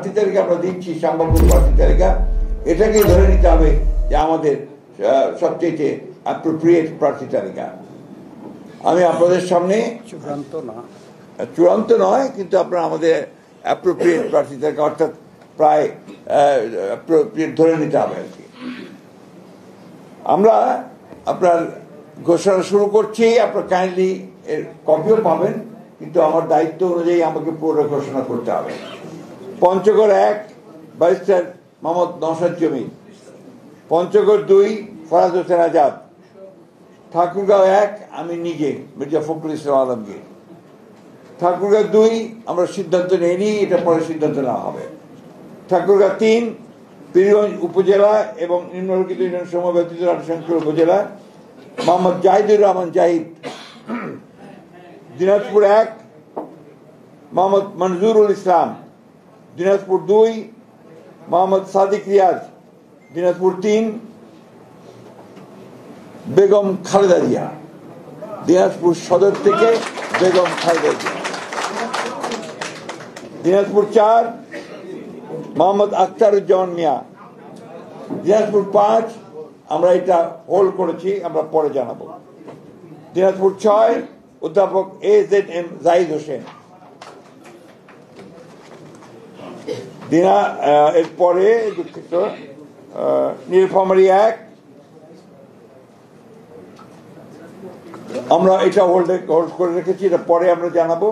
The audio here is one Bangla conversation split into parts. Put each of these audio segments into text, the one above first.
প্রার্থী তালিকা আমরা দিচ্ছি, সম্ভাব্য প্রার্থী তালিকা, এটাকে ধরে নিতে হবে যে আমাদের সবচেয়ে অ্যাপ্রোপ্রিয়েট প্রার্থী তালিকা। আমি আপনাদের সামনে চূড়ান্ত নয়, কিন্তু আপনারা আমাদের অ্যাপ্রোপ্রিয়েট প্রার্থী তালিকা, অর্থাৎ প্রায় অ্যাপ্রোপ্রিয়েট ধরে নিতে হবে আর কি। আমরা আপনার ঘোষণা শুরু করছি, আপনার কাইন্ডলি এর কপিও পাবেন, কিন্তু আমার দায়িত্ব অনুযায়ী আমাকে পুরো ঘোষণা করতে হবে। পঞ্চগড় 1 ব্যারিস্টার মোহাম্মদ নওশাদ জমির, পঞ্চগড় 2 ফরাজ হোসেন আজাদ, ঠাকুরগাঁও 1 আমি নিজে মির্জা ফখরুল ইসলাম আলমগীর। ঠাকুরগাঁও 2 আমরা সিদ্ধান্ত নেইনি, এটা পরে সিদ্ধান্ত নেওয়া হবে। ঠাকুরগাঁও 3 পীরগঞ্জ উপজেলা এবং নিম্নলিখিত ইউনিয়ন সমূহ ব্যতীত আটশঙ্কর উপজেলা মোহাম্মদ জাহিদুর রহমান জাহিদ। দিনাজপুর 1 মোহাম্মদ মনজুরুল ইসলাম, দিনাজপুর 2 মোহাম্মদ সাদিক রিয়াজ, দিনাজপুর 3 বেগম খালেদা জিয়া, দিনাজপুর সদর থেকে বেগম খালেদা জিয়া। দিনাজপুর 4 মোহাম্মদ আখতারুজ্জামান মিয়া, দিনাজপুর 5 আমরা এটা হোল্ড করেছি, আমরা পরে জানাবো। দিনাজপুর 6 অধ্যাপক AZM জাহিদ হোসেন। এরপরে দুঃখিত, নীলফামারী 1 আমরা এটা হোল্ড করে রেখেছি, এটা পরে আমরা জানাবো।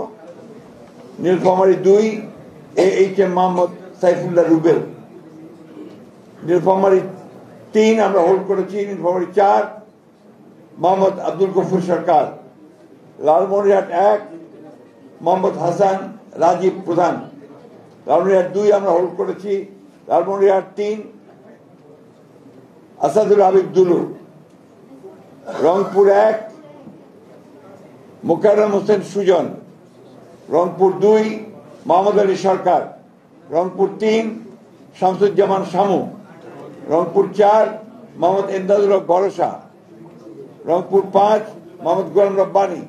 নীলফামারী 2 AHM মোহাম্মদ সাইফুল্লাহ রুবেল। নীলফামারী 3 আমরা হোল্ড করেছি। নীলফামারী 4 মোহাম্মদ আব্দুল গফুর সরকার। লালমনিরহাট 1 মোহাম্মদ হাসান রাজীব প্রধান। লালমনিরহাট 2 আমরা হোল্ড করেছি। লালমনিরহাট 3 আসাদুল হাবিব দুলু। রংপুর 1 মোকাররম হোসেন সুজন। রংপুর 2 মোহাম্মদ আলী সরকার। রংপুর 3 শামসুজ্জামান শামু। রংপুর 4 মোহাম্মদ এমদাদুল হক ভরসা। রংপুর 5 মোহাম্মদ গোলাম রব্বানী।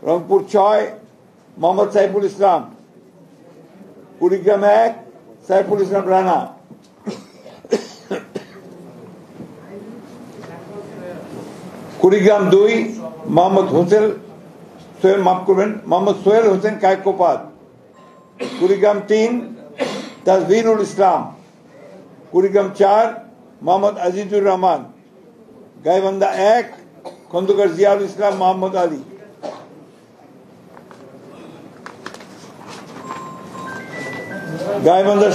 রংপুর 6 মোহাম্মদ সাইফুল ইসলাম। কুড়িগ্রাম 1 সাইফুল ইসলাম রানা। কুড়িগ্রাম 2 মোহাম্মদ হোসেন সোহেল, মাফ করবেন, মোহাম্মদ সোহেল হোসেন কায়কোপাত। কুড়িগ্রাম 3 তাজভিরুল ইসলাম। কুড়িগ্রাম 4 মোহাম্মদ আজিজুর রহমান। গাইবান্ধা 1 খন্দকার জিয়াউল ইসলাম মোহাম্মদ আলী। গাইবান্ধা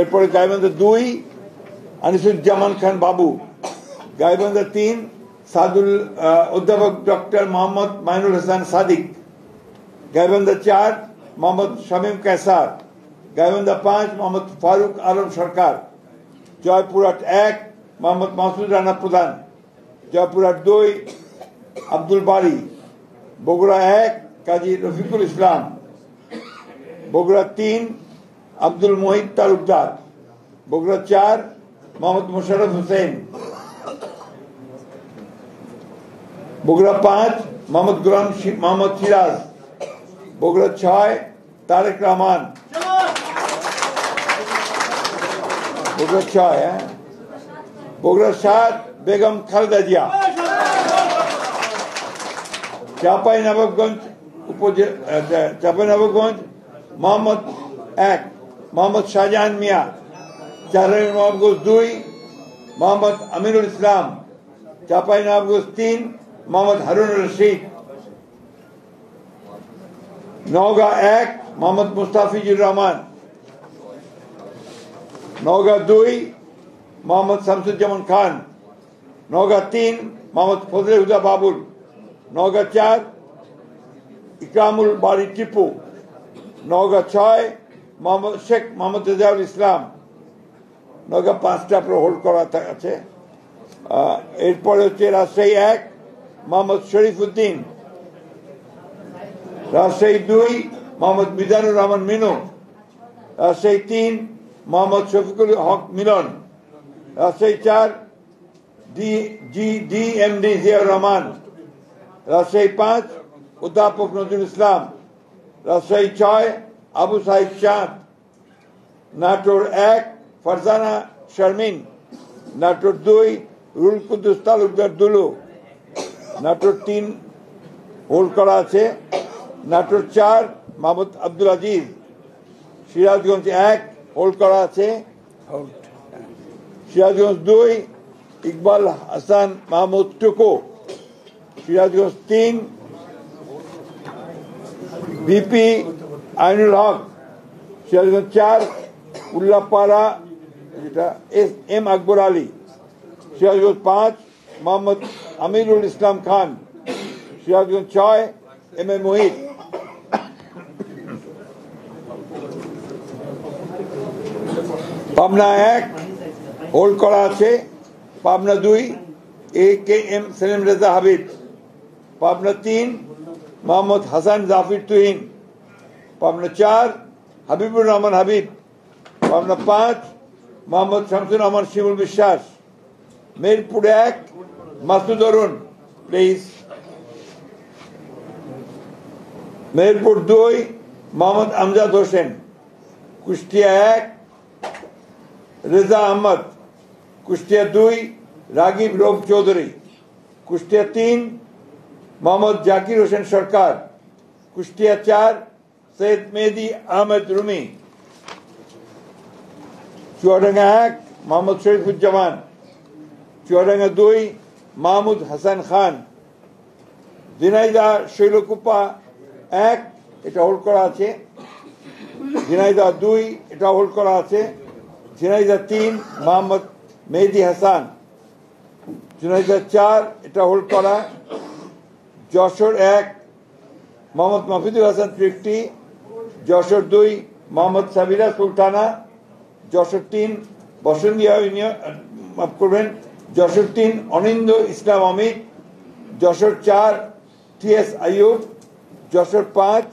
এরপরে গাইবান্ধা 2 আনিসুজ্জামান খান বাবু। গাইবান্ধা 3 সাদুল অধ্যাপক ডক্টর মোহাম্মদ মাইনুল হাসান সাদিক। গাইবান্ধা 4 মোহাম্মদ শামীম কায়সার। গাইবান্ধা 5 মোহাম্মদ ফারুক আলম সরকার। জয়পুরহাট 1 মোহাম্মদ মাসুদ রানা প্রধান। জয়পুরহাট 2 আব্দুল বারি। বগুড়া 1 কাজী রফিকুল ইসলাম। বগুড়া 3 আব্দুল মোহিত তালুকদার। বগুড়া 4 মোহাম্মদ মোশাররফ হোসেন। বগুড়া 5 মোহাম্মদ গোলাম মোহাম্মদ সিরাজ। বগুড়া 6 তারেক রহমান। বগুড়া 6 বগুড়া 7 বেগম খালেদা জিয়া। চাঁপাইনবাবগঞ্জ চাঁপাইনবাবগঞ্জ মোহাম্মদ 1 মোহাম্মদ শাহজাহান মিয়া। চাঁপাইনবাবগঞ্জ 2 মোহাম্মদ আমিনুল ইসলাম। চাঁপাইনবাবগঞ্জ 3 মোহাম্মদ হারুন রশিদ। নওগাঁ 1 মোহাম্মদ মুস্তাফিজুর রহমান। নওগাঁ 2 মোহাম্মদ শামসুজ্জামান খান। নওগাঁ 3 মোহাম্মদ ফজলে হুদা বাবুল। নওগাঁ 4 ইকরামুল বাড়ি টিপু। নওগাঁ 6 মোহাম্মদ শেখ মোহাম্মদ রেজাউল ইসলাম। নওগাঁ 5টা হোল্ড করা আছে। এরপরে হচ্ছে রাজশাহী 1 মোহাম্মদ শরীফ উদ্দিন। রাজশাহী 2 মোহাম্মদ মিজানুর রহমান মিনু। রাজশাহী 3 মোহাম্মদ শফিকুল হক মিলন। রাজশাহী 4 DMD জিয়াউর রহমান। রাজশাহী 5 অধ্যাপক নজরুল ইসলাম। রাজশাহী 6 আবু সাইদ চাঁদ। নাটোর 1 ফারজানা শারমিন, নাটোর 2 রুল কুদ্দুস তালুকদার দুলু, নাটোর 3 হোল্ড করা আছে, নাটোর 4 মাহমুদ আব্দুল আজিজ, সিরাজগঞ্জ 1 হোল্ড করা আছে, সিরাজগঞ্জ 2 ইকবাল হাসান মাহমুদ টুকু, সিরাজগঞ্জ 3 ভিপি আইনুল হক, সিরাজগঞ্জ 4 উল্লাপাড়া যেটা M Akbar Ali, Sirajganj 5 Mohammad Amirul Islam Khan, Sirajganj 6 M A Mohit, Pabna 1 hold করা আছে, পাবনা 2 এ K M Selim Reza Habib, Pabna 3 Mohammad Hasan Zafir Tuhin, Pabna 4 Habibur Rahman Habib, Pabna 5 Mohammad Shamsur Rahman Shimul Biswas, Mirpur 1 Masud Arun please, Mirpur 2 Mohammad Amjad Hossain, Kushtia 1 Reza Ahmad, Kushtia 2 Ragib Rome Chowdhury, Kushtia 3 Mohammad Zakir Hossain সরকার, কুষ্টিয়া 4 সৈয়দ মেহেদি আহমেদ রুমি, চুয়াডাঙ্গা 1 মোহাম্মদ শরীফুজ্জামান, চুয়াডাঙ্গা 2 মাহমুদ হাসান খান, ঝিনাইদহ শৈলকুপা 1 এটা হোল্ড করা আছে, ঝিনাইদহ 2 এটা হোল্ড করা আছে, ঝিনাইদহ 3 মোহাম্মদ মেহেদি হাসান, ঝিনাইদহ 4 এটা হোল্ড করা, যশোর 1 মোহাম্মদ মাহফুজুল হাসান তৃপ্তি, যশোর 2 মোহাম্মদ সাবিরা সুলতানা, যশোর 3 বসন্তিয়া মাফ করবেন, যশোর 3 অনিন্দ ইসলাম অমিত, যশোর 4 টি.এস. আইয়ুব, যশোর 5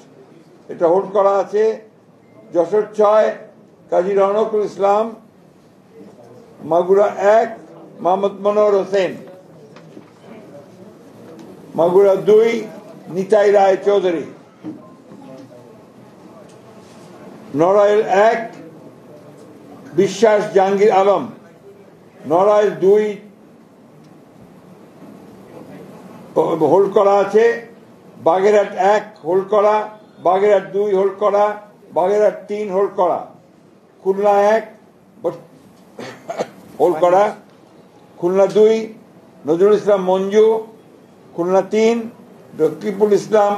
এটা হোল্ড করা আছে, যশোর 6 কাজী রওনকুল ইসলাম, মাগুরা 1 মোহাম্মদ মনোহর হোসেন, মাগুরা 2 নিতাই রায় চৌধুরী, নড়াইল 1 বিশ্বাস জাহাঙ্গীর আলম, নড়াইল 2 হোল্ড করা আছে, বাগেরহাট 1 হোল্ড করা, বাগেরহাট 2 হোল্ড করা, বাগেরহাট 3 হোল্ড করা, খুলনা 1 হোল্ড করা, খুলনা 2 নজরুল ইসলাম মঞ্জু, খুলনা 3 রকিবুল ইসলাম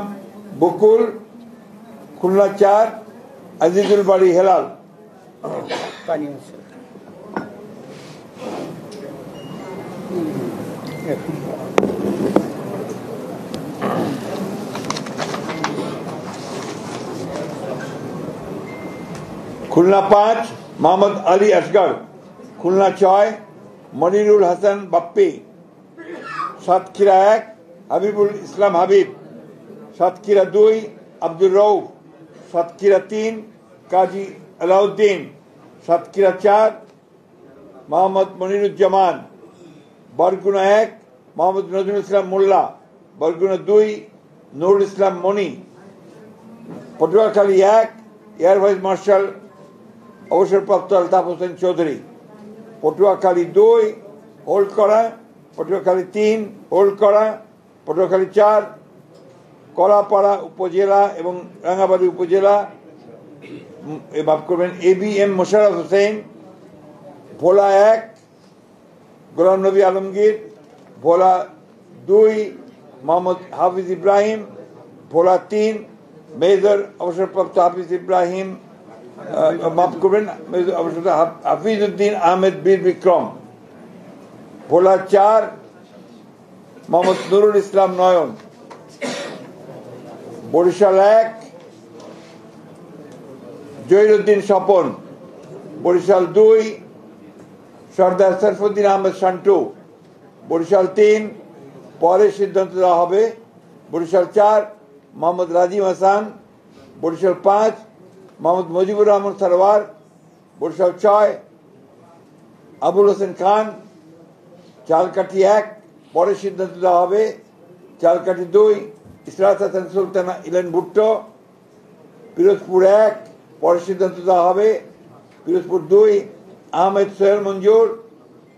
বকুল, খুলনা 4 আজিজুল বাড়ি হেলাল। খুলনা 5 মোহাম্মদ আলী আসগর, খুলনা 6 মনিরুল হাসান বাপ্পি, সাতক্ষীরা 1 হাবিবুল ইসলাম হাবিব, সাতক্ষীরা 2 আব্দুর রউফ, সাতক্ষীরা 3 কাজী আলাউদ্দিন, সাতক্ষীরা 4 মোহাম্মদ মনিরুজ্জামান, বরগুনা 1 মোহাম্মদ নজরুল ইসলাম মোল্লা, বরগুনা 2 নুরুল ইসলাম মনি, পটুয়াখালী 1 এয়ার ভাইস মার্শাল অবসরপ্রাপ্ত আলতাফ হোসেন চৌধুরী, পটুয়াখালী 2 হোল্ড করা, পটুয়াখালী 3 হোল্ড করা, পটুয়াখালী 4 কলাপাড়া উপজেলা এবং রাঙ্গাবাড়ী উপজেলা মাফ করবেন ABM মোশাররফ হোসেন, ভোলা 1 গোলাম নবী আলমগীর, ভোলা 2 মোহাম্মদ হাফিজ ইব্রাহিম, ভোলা 3 মেজর অবসরপ্রাপ্ত হাফিজ ইব্রাহিম মাফ করবেন হাফিজউদ্দিন আহমেদ বীর বিক্রম, ভোলা 4 মোহাম্মদ নুরুল ইসলাম নয়ন, বরিশাল 1 জহিরুদ্দিন স্বপন, বরিশাল 2 সর্দার সরফুদ্দিন আহমেদ শান্টু, বরিশাল 3 পরে সিদ্ধান্ত দেওয়া হবে, বরিশাল 4 মোহাম্মদ রাজিম হাসান, বরিশাল 5 মোহাম্মদ মুজিবুর রহমান সরওয়ার, বরিশাল 6 আবুল হোসেন খান, চালকাঠি 1 পরে সিদ্ধান্ত দেওয়া হবে, চালকাঠি 2 ইসরাত হাসান সুলতানা ইলেন ভুট্টো, পিরোজপুর 1 পরে সিদ্ধান্ত দেওয়া হবে, পিরোজপুর 2 আহমেদ সোহেল মঞ্জুর,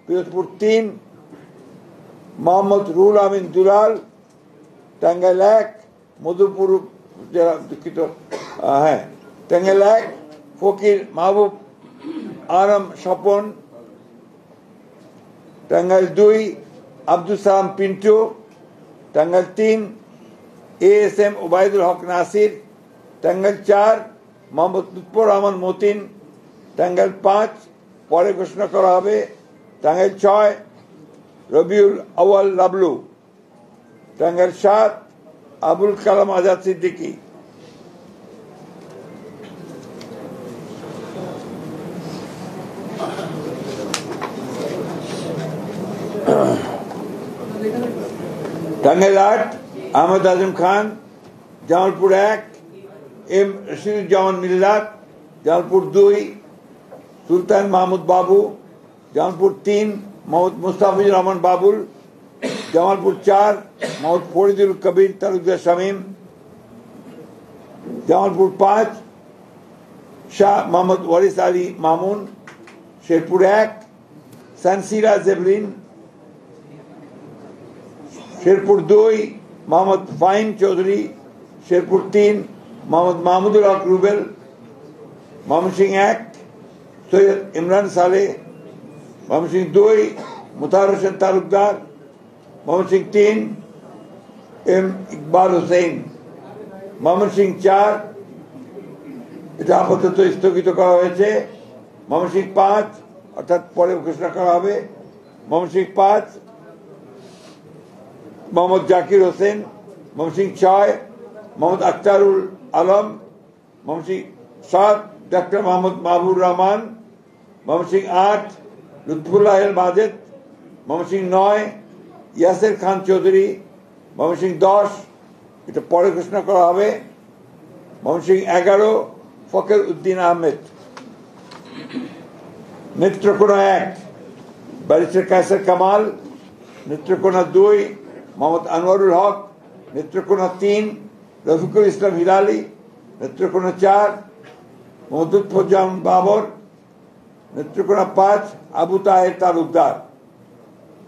পিরোজপুর 3 মোহাম্মদ রুহুল আমিন দুলাল, টাঙ্গাইল 1 মধুপুর জেলা দুঃখিত টাঙ্গাইল 1 ফকির মাহবুব আলম স্বপন, টাঙ্গাইল 2 আব্দুল সালাম পিন্টু, টাঙ্গাইল 3 ASM ওবায়দুল হক নাসির, টাঙ্গাইল 4 মোহাম্মদ লুৎফর রহমান মতিন, টাঙ্গাইল 5 পরে ঘোষণা করা হবে, টাঙ্গাইল 6 রবিউল আউয়াল লাবলু, টাঙ্গাইল 7 আবুল কালাম আজাদ সিদ্দিকী, টাঙ্গাইল 8 আহমদ আজম খান, জামালপুর 1 এম রশিদুজ্জামান মিল্লাত, জামালপুর 2 সুলতান মাহমুদ বাবু, জামালপুর 3 মোহাম্মদ মুস্তাফিজুর রহমান বাবুল, জামালপুর 4 মোহাম্মদ ফরিদুল কবির তালুকদার শামীম, জামালপুর 5 শাহ মোহাম্মদ ওয়ারিস আলী মামুন, শেরপুর 1 সানসিরা জেবলিন, শেরপুর 2 মোহাম্মদ ফাহিম চৌধুরী, শেরপুর 3 মোহাম্মদ মাহমুদুল হক রুবেল, ময়মনসিংহ 1 সৈয়দ ইমরান সালেহ, ময়মনসিংহ 2 মুতাহার হোসেন তালুকদার, ময়মনসিংহ 3 এম ইকবাল হোসেন, ময়মনসিংহ 4 এটা আপাতত স্থগিত করা হয়েছে, ময়মনসিংহ 5 অর্থাৎ পরে ঘোষণা করা হবে, ময়মনসিংহ 5 মোহাম্মদ জাকির হোসেন, ময়মনসিংহ 6 মোহাম্মদ আখতারুল আলম, ময়মনসিংহ 7 ডক্টর মোহাম্মদ মাহবুর রহমান, ময়মনসিংহ 8 লুৎফুল্লাহ মাজেদ, ময়মনসিংহ 9 ইয়াসের খান চৌধুরী, ময়মনসিংহ 10 এটা পরে ঘোষণা করা হবে, ময়মনসিংহ 11 ফখর উদ্দিন আহমেদ, নেত্রকোনা 1 ব্যারিস্টার কায়সার কামাল, নেত্রকোনা 2 মোহাম্মদ আনোয়ারুল হক, নেত্রকোনা 3 রফিকুল ইসলাম হিলালি, নেত্রকোনা 4 মোহাম্মদ লুৎফুজ্জামান বাবর, নেত্রকোনা 5 আবু তাহের তালুকদার,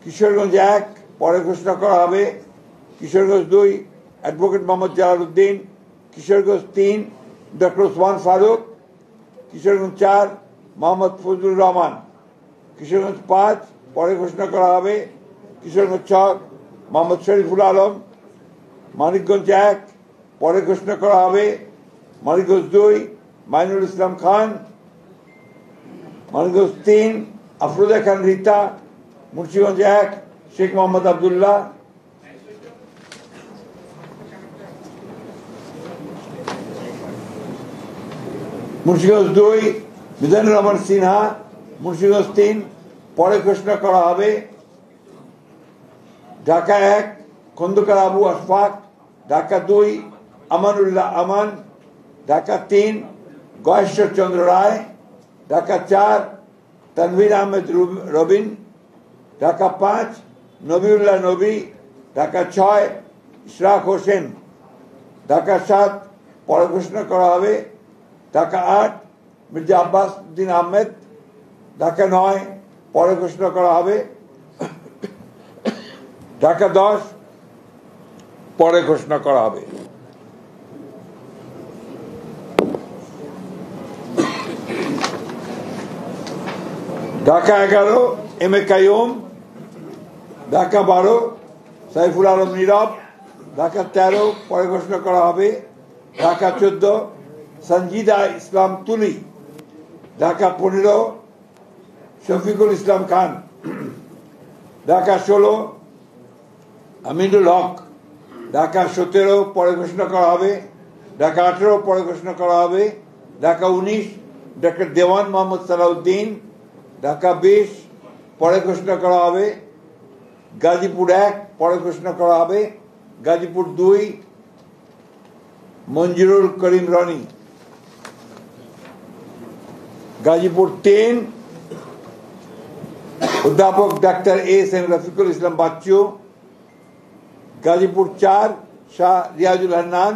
কিশোরগঞ্জ 1 পরে ঘোষণা করা হবে, কিশোরগঞ্জ 2 অ্যাডভোকেট মোহাম্মদ জালালউদ্দিন, কিশোরগঞ্জ 3 ডক্টর ওসমান ফারুক, কিশোরগঞ্জ 4 মোহাম্মদ ফজলুর রহমান, কিশোরগঞ্জ 5 পরে ঘোষণা করা হবে, কিশোরগঞ্জ 6 মোহাম্মদ শরীফুল আলম, মানিকগঞ্জ 1 পরে ঘোষণা করা হবে, মানিকগঞ্জ 2 মাইনুল ইসলাম খান, মানিকগঞ্জ 3 আফরোজা খান রীতা, মুন্সিগঞ্জ 1 শেখ মোহাম্মদ আবদুল্লাহ, মুন্সিগঞ্জ 2 মিজানুর রহমান সিনহা, মুন্সিগঞ্জ 3 পরে ঘোষণা করা হবে, ঢাকা 1 খন্দকার আবু আশফাক, ঢাকা 2 আমানুল্লাহ আমান, ঢাকা 3 গয়েশ্বর চন্দ্র রায়, ঢাকা 4 তানভীর আহমেদ রবিন, ঢাকা 5 নবিউল্লাহ নবী, ঢাকা 6 ইশরাক হোসেন, ঢাকা 7 পরে ঘোষণা করা হবে, ঢাকা 8 মির্জা আব্বাস উদ্দিন আহমেদ, ঢাকা 9 পরে ঘোষণা করা হবে, ঢাকা 10 পরে ঘোষণা করা হবে। ঢাকা 11 এম এ কাইয়ুম, ঢাকা 12 সাইফুল আলম নীরব, ঢাকা 13 পরে ঘোষণা করা হবে, ঢাকা 14 সঞ্জিদা ইসলাম তুলি, ঢাকা 15 শফিকুল ইসলাম খান, ঢাকা 16 আমিনুল হক, ঢাকা 17 পরে ঘোষণা করা হবে, ঢাকা 18 পরে ঘোষণা করা হবে, ঢাকা 19 ডক্টর দেওয়ান মোহাম্মদ সালাউদ্দিন, ঢাকা 20 পরে ঘোষণা করা হবে, গাজীপুর 1 পরে ঘোষণা করা হবে, গাজীপুর 2 মঞ্জুরুল করিম রনি, গাজীপুর 3 অধ্যাপক ডাক্তার ASM রফিকুল ইসলাম বাচ্চু, গাজীপুর 4 শাহ রিয়াজুল হান্নান,